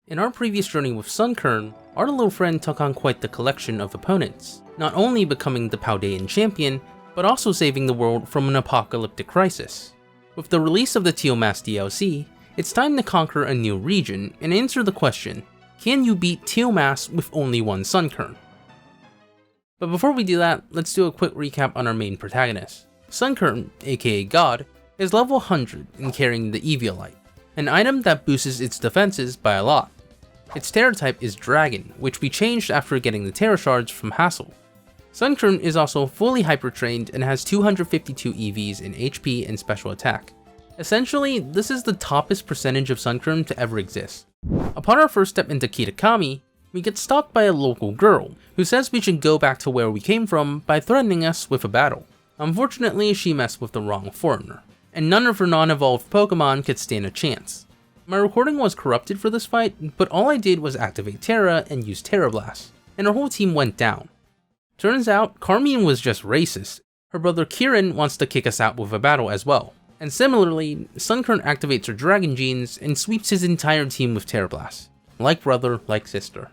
In our previous journey with Sunkern, our little friend took on quite the collection of opponents, not only becoming the Paldean Champion, but also saving the world from an apocalyptic crisis. With the release of the Teal Mask DLC, it's time to conquer a new region and answer the question, can you beat Teal Mask with only one Sunkern? But before we do that, let's do a quick recap on our main protagonist. Sunkern, aka God, is level 100 and carrying the Eviolite, an item that boosts its defenses by a lot. Its Terra type is Dragon, which we changed after getting the Terra Shards from Hassel. Sunkern is also fully hyper-trained and has 252 EVs in HP and special attack. Essentially, this is the toppest percentage of Sunkern to ever exist. Upon our first step into Kitakami, we get stalked by a local girl, who says we should go back to where we came from by threatening us with a battle. Unfortunately, she messed with the wrong foreigner, and none of her non-evolved Pokemon could stand a chance. My recording was corrupted for this fight, but all I did was activate Terra and use Terra Blast, and our whole team went down. Turns out, Carmine was just racist. Her brother Kieran wants to kick us out with a battle as well. And similarly, Sunkern activates her Dragon Genes and sweeps his entire team with Terra Blast. Like brother, like sister.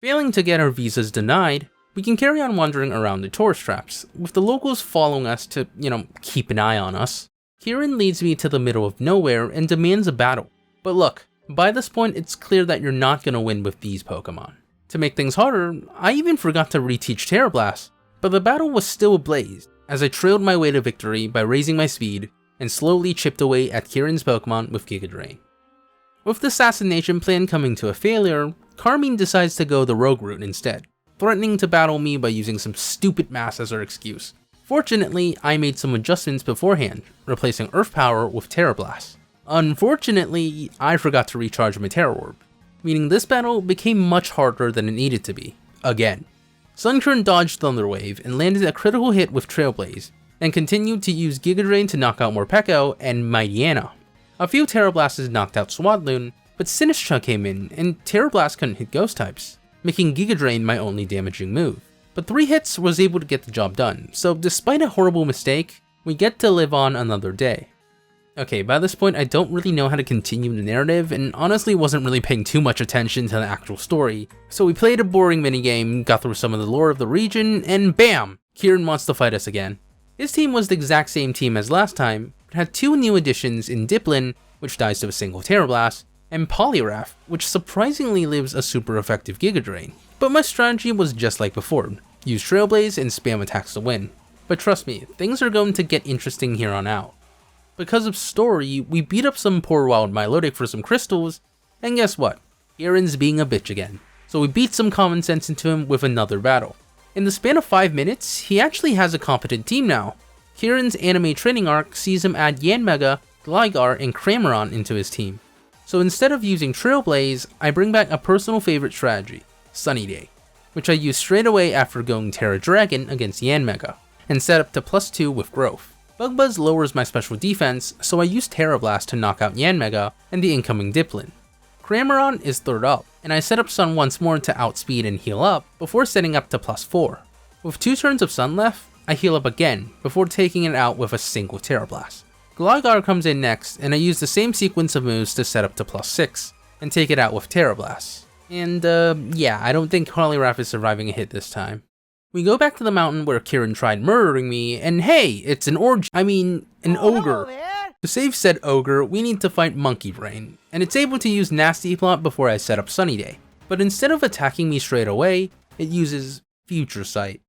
Failing to get our visas denied, we can carry on wandering around the tourist traps, with the locals following us to, keep an eye on us. Kieran leads me to the middle of nowhere and demands a battle. But look, by this point it's clear that you're not gonna win with these Pokemon. To make things harder, I even forgot to reteach Terra Blast, but the battle was still ablaze, as I trailed my way to victory by raising my speed, and slowly chipped away at Kieran's Pokemon with Giga Drain. With the assassination plan coming to a failure, Carmine decides to go the rogue route instead, threatening to battle me by using some stupid mass as her excuse. Fortunately, I made some adjustments beforehand, replacing Earth Power with Terra Blast. Unfortunately, I forgot to recharge my Terra Orb, meaning this battle became much harder than it needed to be, again. Sunkern dodged Thunder Wave and landed a critical hit with Trailblaze, and continued to use Giga Drain to knock out Morpeko and Mightyena. A few Terra Blasts knocked out Swadloon, but Sinistcha came in, and Terra Blast couldn't hit Ghost types, making Giga Drain my only damaging move. But 3 hits was able to get the job done, so despite a horrible mistake, we get to live on another day. Okay, by this point I don't really know how to continue the narrative, and honestly wasn't really paying too much attention to the actual story, so we played a boring minigame, got through some of the lore of the region, and BAM! Kieran wants to fight us again. His team was the exact same team as last time, but had 2 new additions in Diplin, which dies to a single Terra Blast, and Poliwrath, which surprisingly lives a super effective Giga Drain. But my strategy was just like before, use Trailblaze and spam attacks to win. But trust me, things are going to get interesting here on out. Because of story, we beat up some poor wild Milotic for some crystals, and guess what? Kieran's being a bitch again. So we beat some common sense into him with another battle. In the span of 5 minutes, he actually has a competent team now. Kieran's anime training arc sees him add Yanmega, Gligar, and Cramorant into his team. So instead of using Trailblaze, I bring back a personal favorite strategy, Sunny Day, which I use straight away after going Terra Dragon against Yanmega, and set up to +2 with Growth. Bug Buzz lowers my special defense, so I use Terra Blast to knock out Yanmega and the incoming Diplin. Cramorant is 3rd up, and I set up Sun once more to outspeed and heal up before setting up to +4. With 2 turns of Sun left, I heal up again before taking it out with a single Terra Blast. Gligar comes in next, and I use the same sequence of moves to set up to +6, and take it out with Terra Blast. And yeah, I don't think Poliwrath is surviving a hit this time. We go back to the mountain where Kieran tried murdering me, and hey, it's an ogre. To save said ogre, we need to fight Monkey Brain, and it's able to use Nasty Plot before I set up Sunny Day. But instead of attacking me straight away, it uses Future Sight,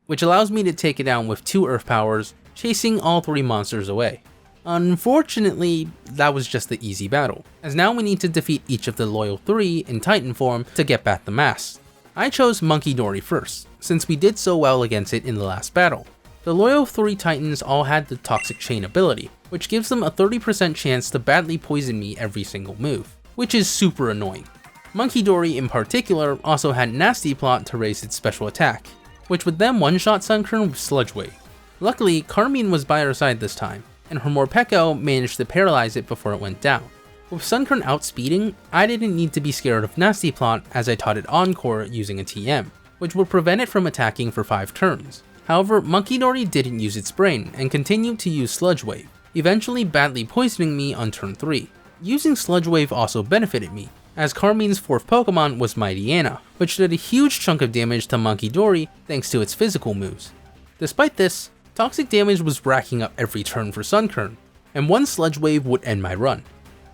which allows me to take it down with 2 Earth Powers, chasing all 3 monsters away. Unfortunately, that was just the easy battle, as now we need to defeat each of the loyal 3 in Titan form to get back the mask. I chose Monkey Dory first, since we did so well against it in the last battle. The loyal 3 Titans all had the Toxic Chain ability, which gives them a 30% chance to badly poison me every single move, which is super annoying. Monkey Dory in particular also had Nasty Plot to raise its special attack, which would then one-shot Sunkern with Sludge Wave. Luckily, Carmine was by her side this time, and her Morpeko managed to paralyze it before it went down. With Sunkern outspeeding, I didn't need to be scared of Nasty Plot as I taught it Encore using a TM, which would prevent it from attacking for 5 turns. However, Monkey Dory didn't use its brain and continued to use Sludge Wave, eventually badly poisoning me on turn 3. Using Sludge Wave also benefited me, as Carmine's 4th Pokemon was Mighty Anna, which did a huge chunk of damage to Monkey Dory thanks to its physical moves. Despite this, toxic damage was racking up every turn for Sunkern, and one Sludge Wave would end my run.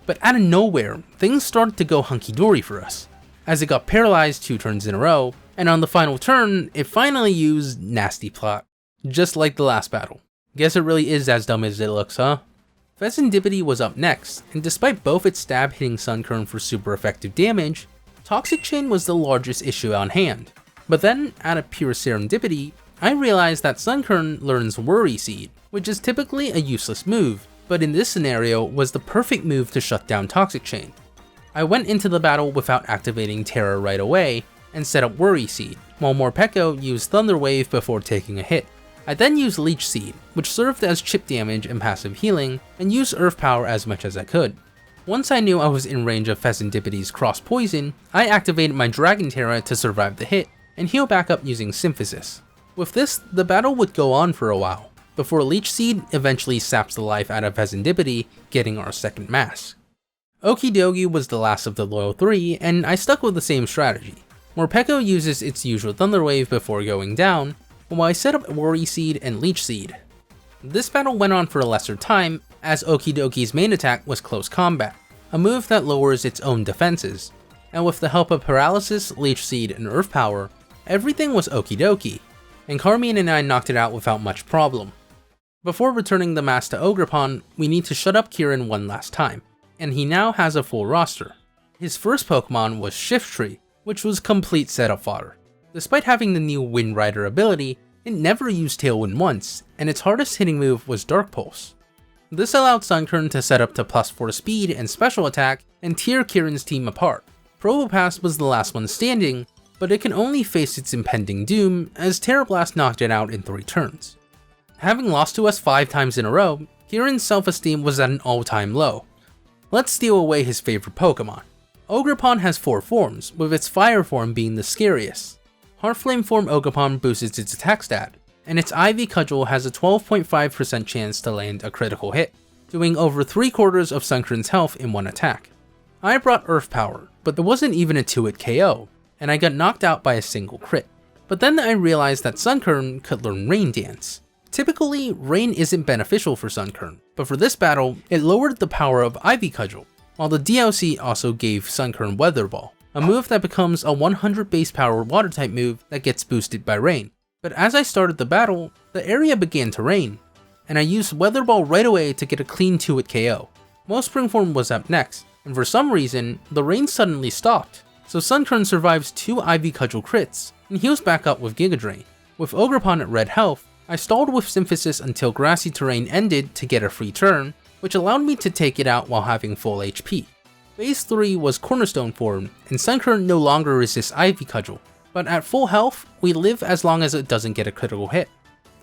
But out of nowhere, things started to go hunky-dory for us, as it got paralyzed 2 turns in a row, and on the final turn, it finally used Nasty Plot, just like the last battle. Guess it really is as dumb as it looks, huh? Fezandipity was up next, and despite both its stab hitting Sunkern for super effective damage, Toxic Chain was the largest issue on hand. But then, out of pure serendipity, I realized that Sunkern learns Worry Seed, which is typically a useless move, but in this scenario was the perfect move to shut down Toxic Chain. I went into the battle without activating Terra right away, and set up Worry Seed, while Morpeko used Thunder Wave before taking a hit. I then used Leech Seed, which served as chip damage and passive healing, and used Earth Power as much as I could. Once I knew I was in range of Fezandipity's Cross Poison, I activated my Dragon Terra to survive the hit, and heal back up using Symphysis. With this, the battle would go on for a while, before Leech Seed eventually saps the life out of Fezandipity, getting our second mask. Okidogi was the last of the loyal 3, and I stuck with the same strategy. Morpeko uses its usual Thunder Wave before going down, while I set up Worry Seed and Leech Seed. This battle went on for a lesser time, as Okidogi's main attack was Close Combat, a move that lowers its own defenses, and with the help of Paralysis, Leech Seed, and Earth Power, everything was okidoki, and Carmine and I knocked it out without much problem. Before returning the mask to Ogerpon, we need to shut up Kieran one last time, and he now has a full roster. His first Pokemon was Shiftry, which was complete setup fodder. Despite having the new Wind Rider ability, it never used Tailwind once, and its hardest hitting move was Dark Pulse. This allowed Sunkern to set up to +4 speed and special attack and tear Kieran's team apart. Probopass was the last one standing, but it can only face its impending doom as Terra Blast knocked it out in 3 turns. Having lost to us 5 times in a row, Kieran's self-esteem was at an all-time low. Let's steal away his favorite Pokemon. Ogerpon has 4 forms, with its fire form being the scariest. Heartflame form Ogerpon boosts its attack stat, and its Ivy Cudgel has a 12.5% chance to land a critical hit, doing over 3/4 of Sunkern's health in one attack. I brought Earth Power, but there wasn't even a 2-hit KO, and I got knocked out by a single crit. But then I realized that Sunkern could learn Rain Dance. Typically, Rain isn't beneficial for Sunkern, but for this battle, it lowered the power of Ivy Cudgel, while the DLC also gave Sunkern Weather Ball, a move that becomes a 100 base power water type move that gets boosted by rain. But as I started the battle, the area began to rain, and I used Weather Ball right away to get a clean 2-hit KO. Spring form was up next, and for some reason, the rain suddenly stopped, so Sunkern survives 2 Ivy Cudgel crits and heals back up with Giga Drain. With Ogerpon at red health, I stalled with Symphysis until Grassy Terrain ended to get a free turn, which allowed me to take it out while having full HP. Phase 3 was Cornerstone form, and Sunkern no longer resists Ivy Cudgel, but at full health, we live as long as it doesn't get a critical hit.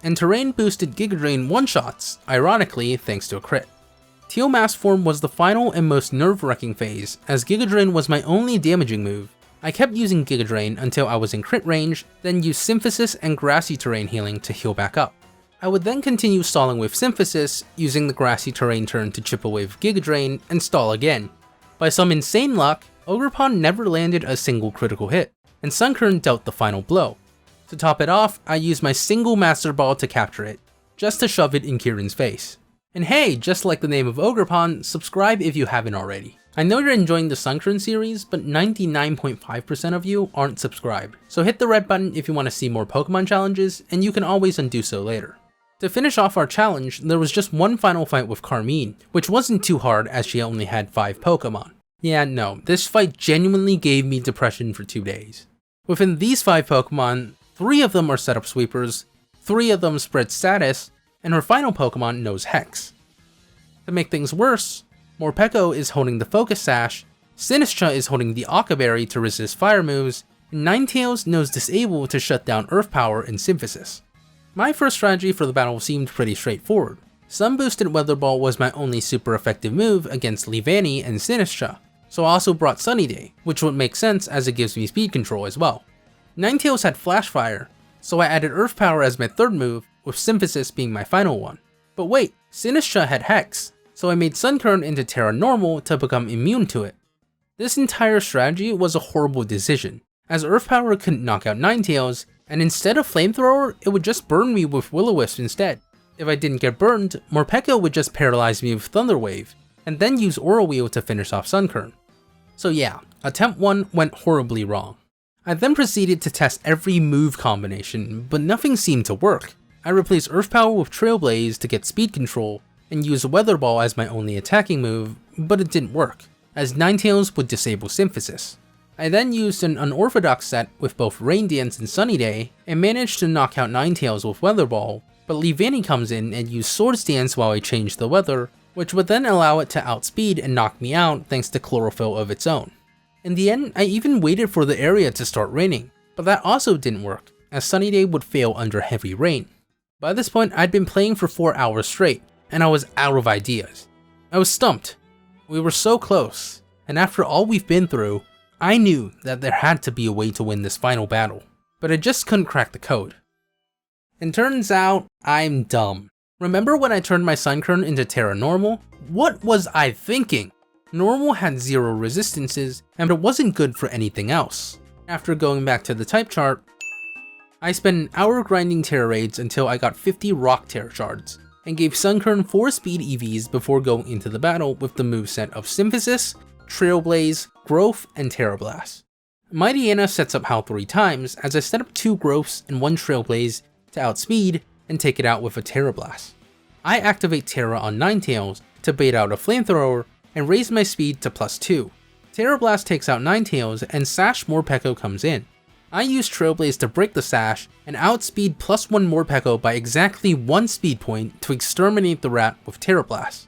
And Terrain boosted Giga Drain one-shots, ironically thanks to a crit. Teal Mask form was the final and most nerve-wracking phase, as Giga Drain was my only damaging move. I kept using Giga Drain until I was in crit range, then used Symphysis and Grassy Terrain healing to heal back up. I would then continue stalling with Symphysis, using the Grassy Terrain turn to chip away with Giga Drain, and stall again. By some insane luck, Ogerpon never landed a single critical hit, and Sunkern dealt the final blow. To top it off, I used my single Master Ball to capture it, just to shove it in Kieran's face. And hey, just like the name of Ogerpon, subscribe if you haven't already. I know you're enjoying the Sunkern series, but 99.5% of you aren't subscribed, so hit the red button if you want to see more Pokemon challenges, and you can always undo so later. To finish off our challenge, there was just one final fight with Carmine, which wasn't too hard as she only had 5 Pokemon. Yeah, no, this fight genuinely gave me depression for 2 days. Within these 5 Pokemon, 3 of them are setup sweepers, 3 of them spread status, and her final Pokemon knows Hex. To make things worse, Morpeko is holding the Focus Sash, Sinistcha is holding the Aqua Berry to resist fire moves, and Ninetales knows Disable to shut down Earth Power and Symphysis. My first strategy for the battle seemed pretty straightforward. Sun Boosted Weather Ball was my only super effective move against Leavanny and Sinistcha, so I also brought Sunny Day, which would make sense as it gives me speed control as well. Ninetales had Flash Fire, so I added Earth Power as my third move, with Symphysis being my final one. But wait, Sinistcha had Hex, so I made Sunkern into Terra Normal to become immune to it. This entire strategy was a horrible decision, as Earth Power couldn't knock out Ninetales, and instead of Flamethrower, it would just burn me with Will-O-Wisp instead. If I didn't get burned, Morpeko would just paralyze me with Thunder Wave, and then use Aura Wheel to finish off Sunkern. So yeah, attempt 1 went horribly wrong. I then proceeded to test every move combination, but nothing seemed to work. I replaced Earth Power with Trailblaze to get speed control, and used Weather Ball as my only attacking move, but it didn't work, as Ninetales would disable Synthesis. I then used an unorthodox set with both Rain Dance and Sunny Day, and managed to knock out Ninetales with Weather Ball, but Leavanny comes in and used Swords Dance while I changed the weather, which would then allow it to outspeed and knock me out thanks to Chlorophyll of its own. In the end, I even waited for the area to start raining, but that also didn't work, as Sunny Day would fail under heavy rain. By this point, I'd been playing for 4 hours straight, and I was out of ideas. I was stumped. We were so close, and after all we've been through, I knew that there had to be a way to win this final battle, but I just couldn't crack the code. And turns out, I'm dumb. Remember when I turned my Sunkern into Terra Normal? What was I thinking? Normal had 0 resistances, and it wasn't good for anything else. After going back to the type chart, I spent an hour grinding Terra raids until I got 50 Rock Terra shards, and gave Sunkern 4 speed EVs before going into the battle with the moveset of Synthesis, Trailblaze, Growth, and Terra Blast. Mightyena sets up HAL 3 times, as I set up 2 Growths and 1 Trailblaze to outspeed and take it out with a Terra Blast. I activate Terra on Ninetales to bait out a Flamethrower and raise my speed to +2. Terra Blast takes out Ninetales and Sash Morpeko comes in. I use Trailblaze to break the Sash and outspeed +1 Morpeko by exactly 1 speed point to exterminate the rat with Terra Blast.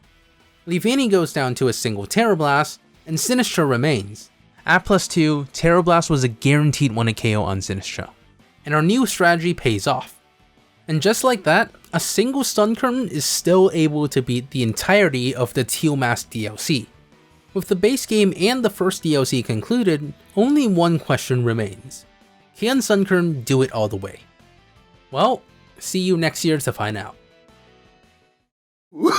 Leavanny goes down to a single Terra Blast, and Sinistcha remains. At +2, Terra Blast was a guaranteed 1-hit KO on Sinistcha, and our new strategy pays off. And just like that, a single Sunkern is still able to beat the entirety of the Teal Mask DLC. With the base game and the first DLC concluded, only one question remains. Can Sunkern do it all the way? Well, see you next year to find out. No.